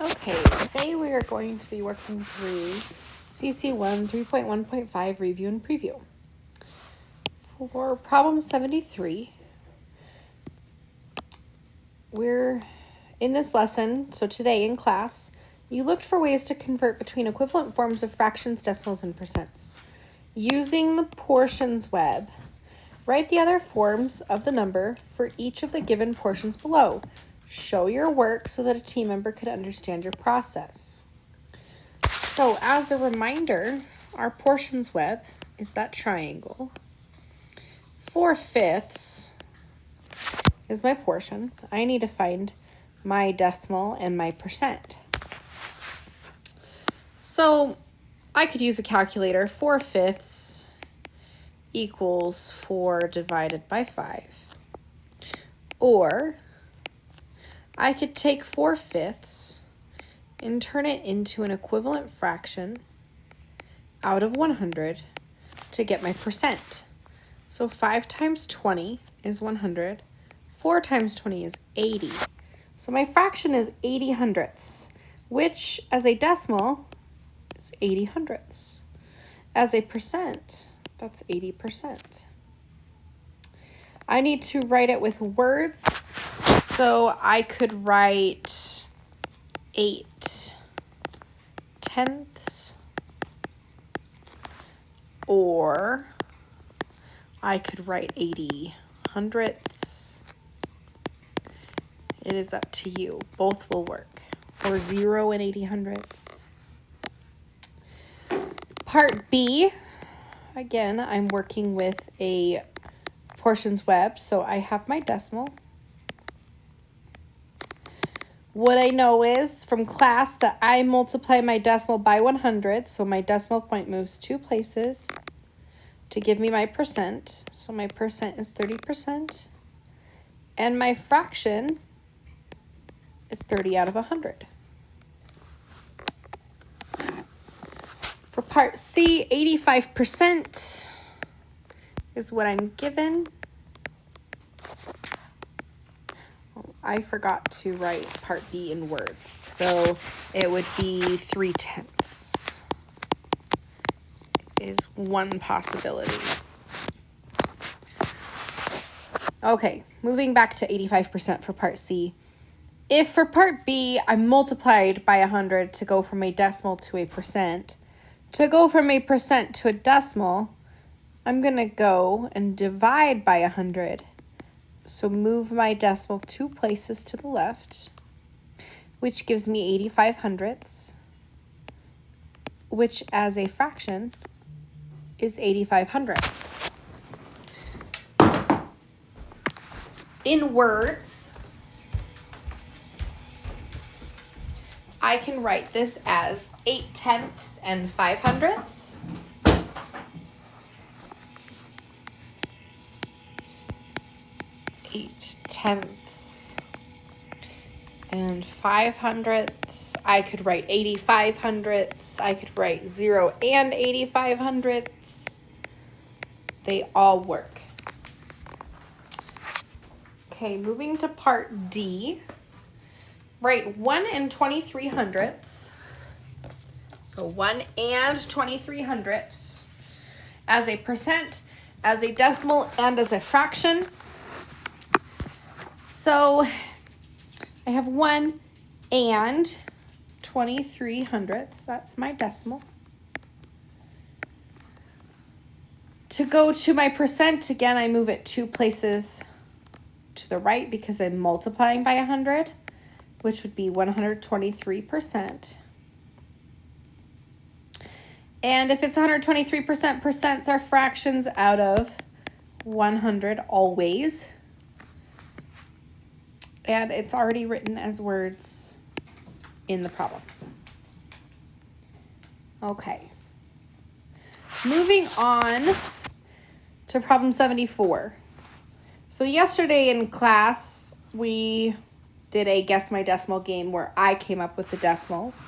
Okay, today we are going to be working through CC1 3.1.5 review and preview. For problem 73, we're in this lesson, so today in class, you looked for ways to convert between equivalent forms of fractions, decimals, and percents. Using the portions web, write the other forms of the number for each of the given portions below. Show your work so that a team member could understand your process. So as a reminder, our portions web is that triangle. 4/5 is my portion. I need to find my decimal and my percent. So I could use a calculator. 4/5 equals 4 divided by 5. Or I could take 4/5 and turn it into an equivalent fraction out of 100 to get my percent. So 5 times 20 is 100. 4 times 20 is 80. So my fraction is 80 hundredths, which as a decimal is 80 hundredths. As a percent, that's 80%. I need to write it with words, so I could write 8/10, or I could write 80 hundredths. It is up to you. Both will work. Or 0 and 80 hundredths. Part B, again, I'm working with a portions web, so I have my decimal. What I know is from class that I multiply my decimal by 100, so my decimal point moves 2 places to give me my percent. So my percent is 30%, and my fraction is 30 out of 100. For part C, 85% is what I'm given. I forgot to write part B in words, so it would be 3/10 is one possibility. Okay, moving back to 85% for part C. If for part B, I multiplied by 100 to go from a decimal to a percent, to go from a percent to a decimal, I'm going to go and divide by 100. So move my decimal 2 places to the left, which gives me 85 hundredths, which as a fraction is 85 hundredths. In words, I can write this as 8/10 and 5 hundredths. Eight-tenths and 5 hundredths. I could write 85 hundredths. I could write 0 and 85 hundredths. They all work. Okay, moving to part D. Write 1 and 23 hundredths. So 1 and 23 hundredths as a percent, as a decimal, and as a fraction. So I have 1 and 23 hundredths. That's my decimal. To go to my percent, again, I move it 2 places to the right because I'm multiplying by 100, which would be 123%. And if it's 123%, percents are fractions out of 100 always. And it's already written as words in the problem. Okay. Moving on to problem 74. So yesterday in class, we did a Guess My Decimal game where I came up with the decimals.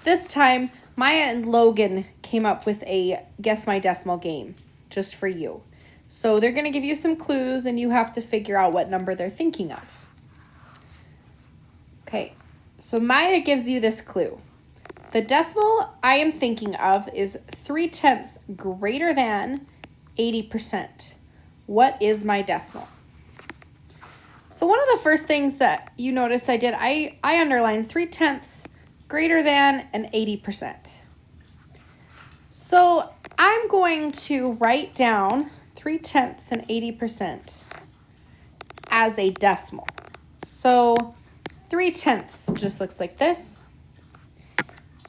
This time, Maya and Logan came up with a Guess My Decimal game just for you. So they're going to give you some clues and you have to figure out what number they're thinking of. Okay, So Maya gives you this clue. The decimal I am thinking of is 3/10 greater than 80%. What is my decimal? So one of the first things that you noticed I did, I underlined 3/10 greater than and 80%. So I'm going to write down 3/10 and 80% as a decimal. So 3/10 just looks like this.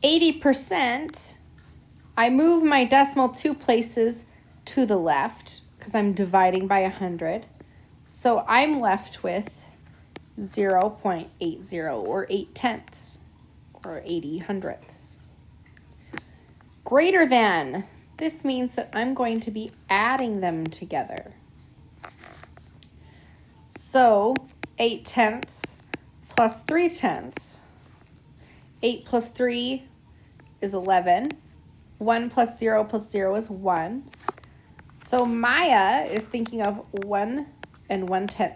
80%, I move my decimal 2 places to the left because I'm dividing by 100. So I'm left with 0.80 or 8/10 or 80 hundredths. Greater than, this means that I'm going to be adding them together. So 8/10 plus 3/10. 8 plus 3 is 11. 1 plus 0 is 1. So Maya is thinking of 1 and 1/10.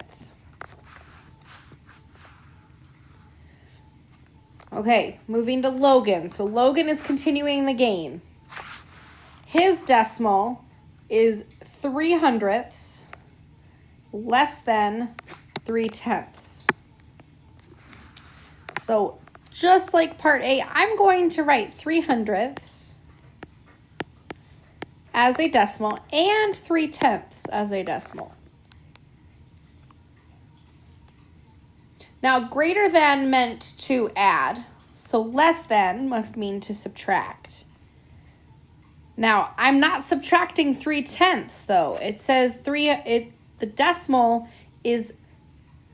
Okay, moving to Logan. So Logan is continuing the game. His decimal is 3 hundredths less than 3/10. So just like part A, I'm going to write 3 hundredths as a decimal and 3/10 as a decimal. Now, greater than meant to add, so less than must mean to subtract. Now, I'm not subtracting 3/10 though. It says the decimal is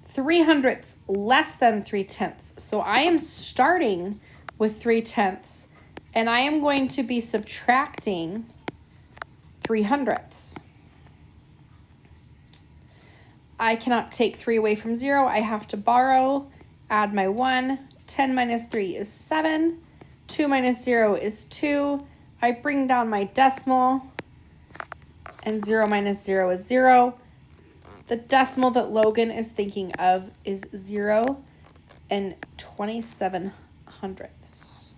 3 hundredths less than 3/10. So I am starting with 3/10 and I am going to be subtracting 3 hundredths. I cannot take 3 away from 0. I have to borrow, add my 1. 10 minus 3 is 7. 2 minus 0 is 2. I bring down my decimal, and 0 minus 0 is 0. The decimal that Logan is thinking of is 0 and 27 hundredths.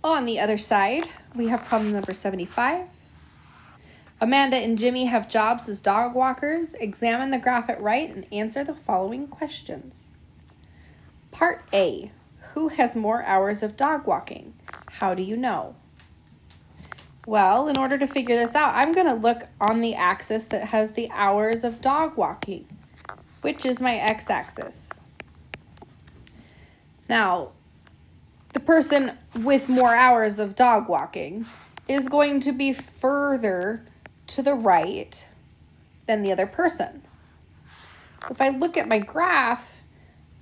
On the other side, we have problem number 75. Amanda and Jimmy have jobs as dog walkers. Examine the graph at right and answer the following questions. Part A, who has more hours of dog walking? How do you know? Well, in order to figure this out, I'm going to look on the axis that has the hours of dog walking, which is my x-axis. Now, the person with more hours of dog walking is going to be further to the right than the other person. So if I look at my graph,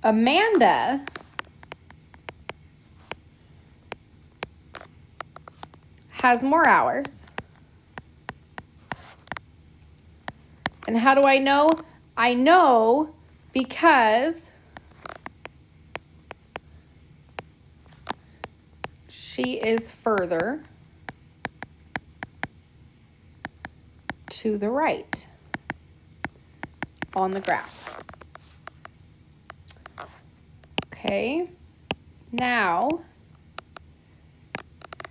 Amanda has more hours. And how do I know? I know because she is further to the right on the graph. Okay, now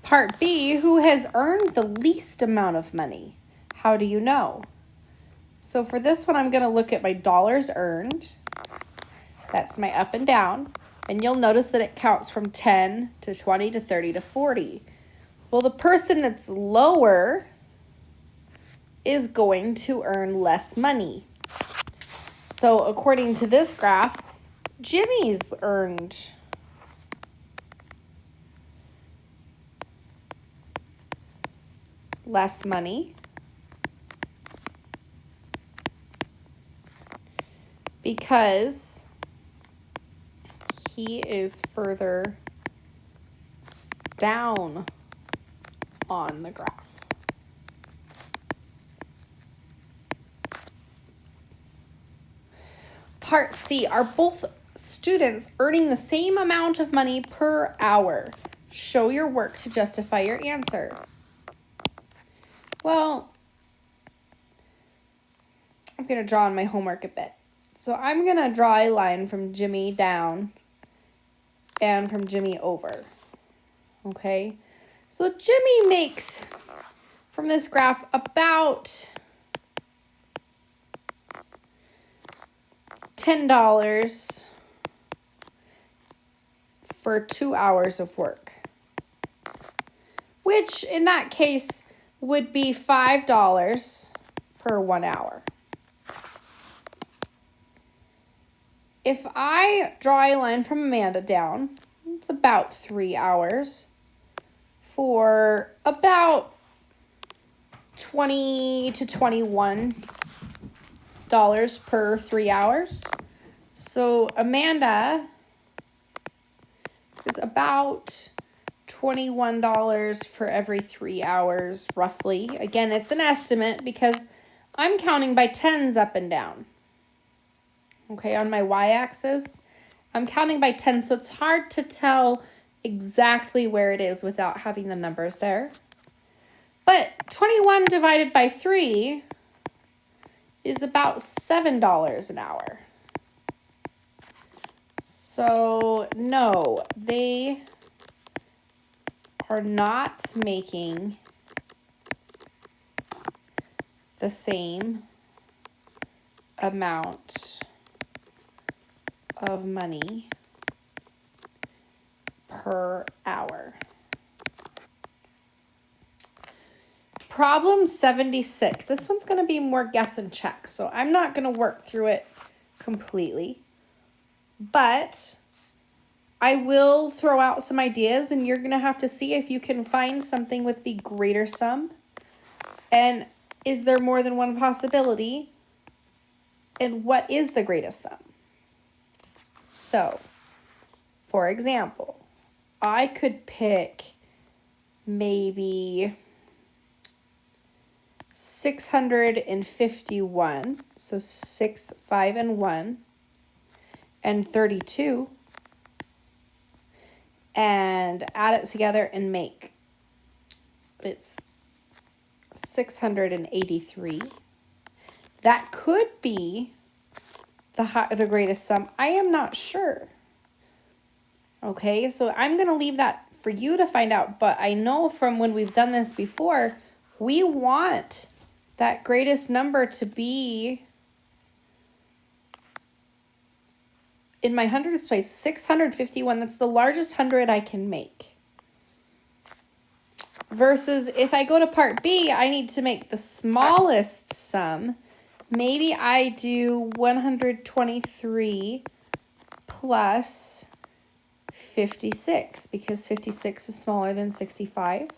part B, who has earned the least amount of money? How do you know? So for this one, I'm going to look at my dollars earned. That's my up and down. And you'll notice that it counts from 10 to 20 to 30 to 40. Well, the person that's lower is going to earn less money. So according to this graph, Jimmy's earned less money because he is further down on the graph. Part C, are both students earning the same amount of money per hour? Show your work to justify your answer. Well, I'm going to draw on my homework a bit. So I'm going to draw a line from Jimmy down and from Jimmy over. Okay? So Jimmy makes, from this graph, about $10 for 2 hours of work, which in that case would be $5 per 1 hour. If I draw a line from Amanda down, it's about 3 hours for about $20 to $21 per 3 hours. So Amanda is about $21 for every 3 hours, roughly. Again, it's an estimate because I'm counting by tens up and down. Okay, on my y-axis, I'm counting by 10, so it's hard to tell exactly where it is without having the numbers there. But 21 divided by 3 is about $7 an hour. So, no, they are not making the same amount of money per hour. Problem 76. This one's going to be more guess and check, so I'm not going to work through it completely. But I will throw out some ideas, and you're going to have to see if you can find something with the greater sum. And is there more than one possibility? And what is the greatest sum? So, for example, I could pick maybe 651, so 6, 5, and 1, and 32, and add it together and make it's 683. That could be the greatest sum. I am not sure. Okay, so I'm going to leave that for you to find out, but I know from when we've done this before, we want that greatest number to be in my hundreds place, 651. That's the largest hundred I can make. Versus if I go to part B, I need to make the smallest sum. Maybe I do 123 plus 56 because 56 is smaller than 65.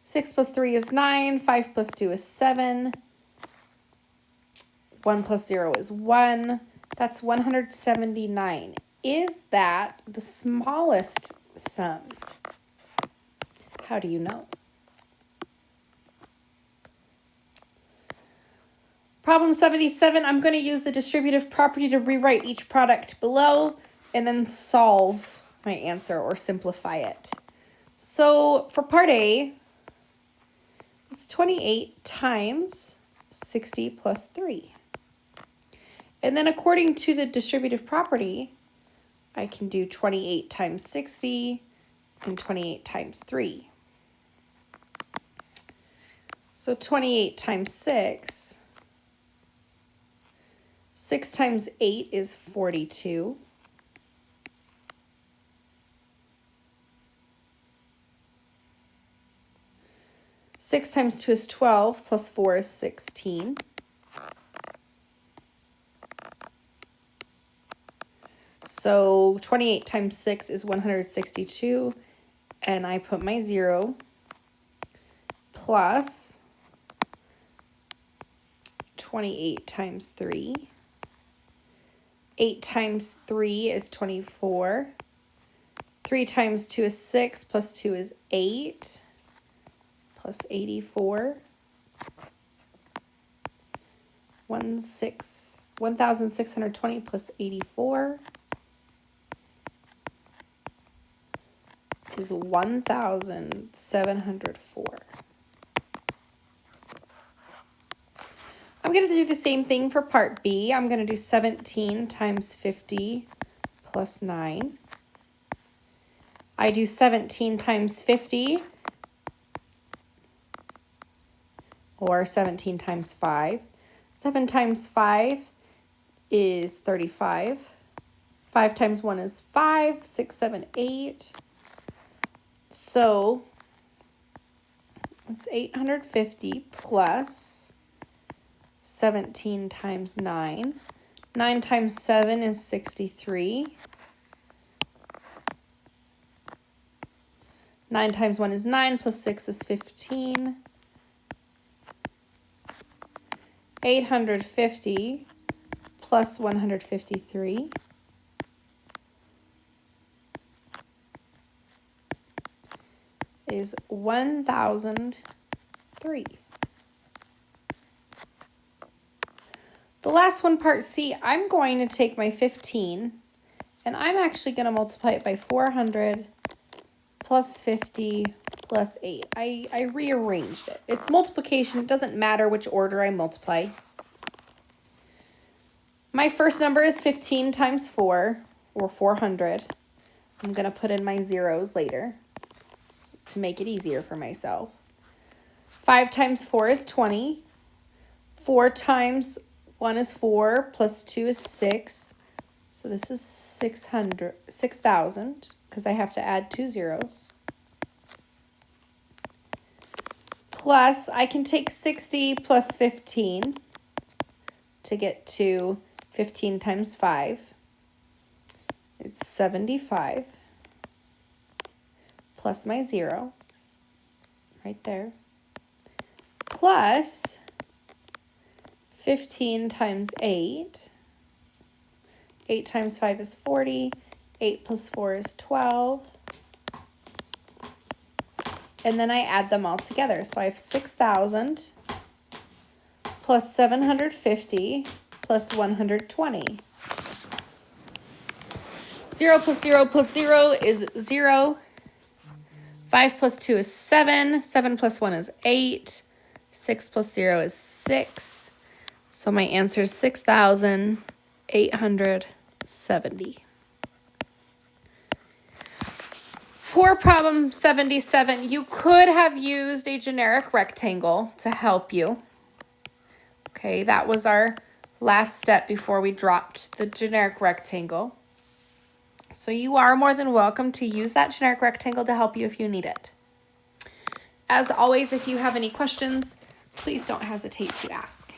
6 plus 3 is 9. 5 plus 2 is 7. 1 plus 0 is 1. That's 179. Is that the smallest sum? How do you know? Problem 77, I'm going to use the distributive property to rewrite each product below and then solve my answer or simplify it. So for part A, it's 28 times 60 plus 3. And then according to the distributive property, I can do 28 times 60 and 28 times 3. So 28 times 6. 6 times 8 is 42. 6 times 2 is 12, plus 4 is 16. So 28 times 6 is 162, and I put my 0, plus 28 times 3. 8 times 3 is 24. 3 times 2 is 6, plus 2 is 8, plus 84. 1,620 plus 84 is 1,704. I'm going to do the same thing for part B. I'm going to do 17 times 50 plus 9. I do 17 times 50, or 17 times 5. 7 times 5 is 35. 5 times 1 is 5, 6, 7, 8. So it's 850 plus 17 times 9. 9 times 7 is 63. 9 times 1 is 9, plus 6 is 15. 850 plus 153 is 1,003. The last one, part C, I'm going to take my 15 and I'm actually going to multiply it by 400 plus 50 plus 8. I rearranged it. It's multiplication. It doesn't matter which order I multiply. My first number is 15 times 4, or 400. I'm going to put in my zeros later to make it easier for myself. 5 times 4 is 20. 4 times 1 is 4, plus 2 is 6. So this is 6,000, because I have to add 2 zeros. Plus, I can take 60 plus 15 to get to 15 times 5. It's 75 plus my 0 right there, plus 15 times 8. 8 times 5 is 40. 8 plus 4 is 12. And then I add them all together. So I have 6,000 plus 750 plus 120. 0 plus 0 plus 0 is 0. 5 plus 2 is 7. 7 plus 1 is 8. 6 plus 0 is 6. So my answer is 6,870. For problem 77, you could have used a generic rectangle to help you. Okay, that was our last step before we dropped the generic rectangle. So you are more than welcome to use that generic rectangle to help you if you need it. As always, if you have any questions, please don't hesitate to ask.